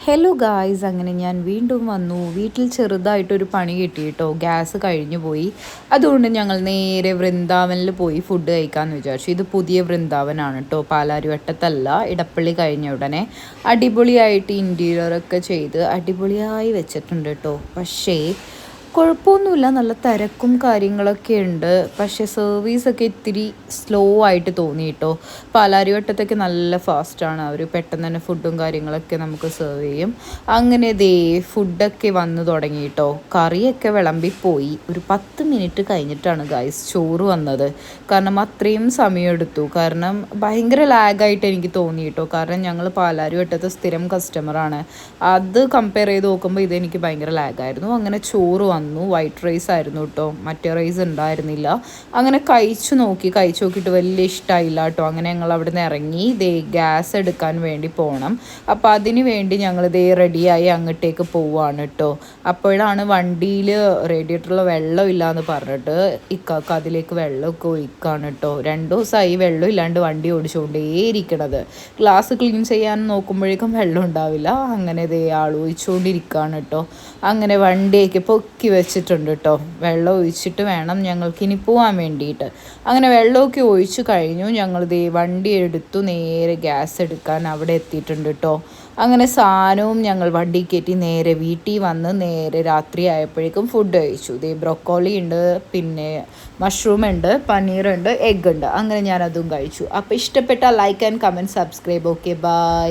Hello guys, അങ്ങനെ ഞാൻ വീണ്ടും വന്നു. വീട്ടിൽ ചെറുതായിട്ടൊരു പണി കിട്ടി കേട്ടോ. ഗ്യാസ് കഴിഞ്ഞു പോയി. അതുകൊണ്ട് ഞങ്ങൾ നേരെ വൃന്ദാവനിൽ പോയി ഫുഡ് കഴിക്കാമെന്ന് വിചാരിച്ചു. ഇത് പുതിയ വൃന്ദാവനാണ് കേട്ടോ, പാലാരിവട്ടത്തല്ല. ഇടപ്പള്ളി കഴിഞ്ഞ ഉടനെ അടിപൊളിയായിട്ട് ഇൻറ്റീരിയറൊക്കെ ചെയ്ത് അടിപൊളിയായി വെച്ചിട്ടുണ്ട് കേട്ടോ. പക്ഷേ കുഴപ്പമൊന്നുമില്ല, നല്ല തിരക്കും കാര്യങ്ങളൊക്കെ ഉണ്ട്. പക്ഷേ സർവീസൊക്കെ ഇത്തിരി സ്ലോ ആയിട്ട് തോന്നി കേട്ടോ. പാലാരിവട്ടത്തൊക്കെ നല്ല ഫാസ്റ്റാണ്, അവർ പെട്ടെന്ന് തന്നെ ഫുഡും കാര്യങ്ങളൊക്കെ നമുക്ക് സെർവ് ചെയ്യും. അങ്ങനെ ഫുഡൊക്കെ വന്നു തുടങ്ങി കേട്ടോ. കറിയൊക്കെ വിളമ്പിപ്പോയി. ഒരു 10 മിനിറ്റ് കഴിഞ്ഞിട്ടാണ് ഗൈസ് ചോറ് വന്നത്. കാരണം അത്രയും സമയം എടുത്തു. കാരണം ഭയങ്കര ലാഗായിട്ട് എനിക്ക് തോന്നി കേട്ടോ. കാരണം ഞങ്ങൾ പാലാരിവട്ടത്തെ സ്ഥിരം കസ്റ്റമറാണ്. അത് കമ്പയർ ചെയ്ത് നോക്കുമ്പോൾ ഇതെനിക്ക് ഭയങ്കര ലാഗായിരുന്നു. അങ്ങനെ ചോറ് വന്നു. വൈറ്റ് റൈസ് ആയിരുന്നു കേട്ടോ, മറ്റേ റൈസ് ഉണ്ടായിരുന്നില്ല. അങ്ങനെ കഴിച്ചു നോക്കിയിട്ട് വലിയ ഇഷ്ടമായില്ല കേട്ടോ. അങ്ങനെ ഞങ്ങൾ അവിടെ നിന്ന് ഇറങ്ങി ഗ്യാസ് എടുക്കാൻ വേണ്ടി പോകണം. അപ്പോൾ അതിന് വേണ്ടി ഞങ്ങൾ റെഡിയായി അങ്ങോട്ടേക്ക് പോവുകയാണ് കേട്ടോ. അപ്പോഴാണ് വണ്ടിയിൽ റേഡിയേറ്ററിൽ വെള്ളമില്ല എന്ന് പറഞ്ഞിട്ട് ഇക്കാക്ക് അതിലേക്ക് വെള്ളമൊക്കെ ഒഴിക്കുകയാണ് കേട്ടോ. 2 ദിവസമായി വെള്ളം ഇല്ലാണ്ട് വണ്ടി ഓടിച്ചുകൊണ്ടേയിരിക്കണത്. ഗ്ലാസ് ക്ലീൻ ചെയ്യാൻ നോക്കുമ്പോഴേക്കും വെള്ളം ഉണ്ടാവില്ല. അങ്ങനെ ആൾ ഒഴിച്ചുകൊണ്ടിരിക്കുകയാണ് കേട്ടോ. അങ്ങനെ വണ്ടിയൊക്കെ പൊക്കി വെച്ചിട്ടുണ്ട് കേട്ടോ. വെള്ളം ഒഴിച്ചിട്ട് വേണം ഞങ്ങൾക്കിനി പോകാൻ വേണ്ടിയിട്ട്. അങ്ങനെ വെള്ളമൊക്കെ ഒഴിച്ചു കഴിഞ്ഞു. ഞങ്ങൾ വണ്ടി എടുത്തു നേരെ ഗ്യാസ് എടുക്കാൻ അവിടെ എത്തിയിട്ടുണ്ട് കേട്ടോ. അങ്ങനെ സാധനവും ഞങ്ങൾ വണ്ടി കയറ്റി നേരെ വീട്ടിൽ വന്ന് നേരെ രാത്രി ആയപ്പോഴേക്കും ഫുഡ് കഴിച്ചു. ബ്രൊക്കോളി ഉണ്ട്, പിന്നെ മഷ്റൂം ഉണ്ട്, പനീറുണ്ട്, എഗ്ഗ് ഉണ്ട്. അങ്ങനെ ഞാനതും കഴിച്ചു. അപ്പോൾ ഇഷ്ടപ്പെട്ടാൽ like and comment, subscribe. Okay, by.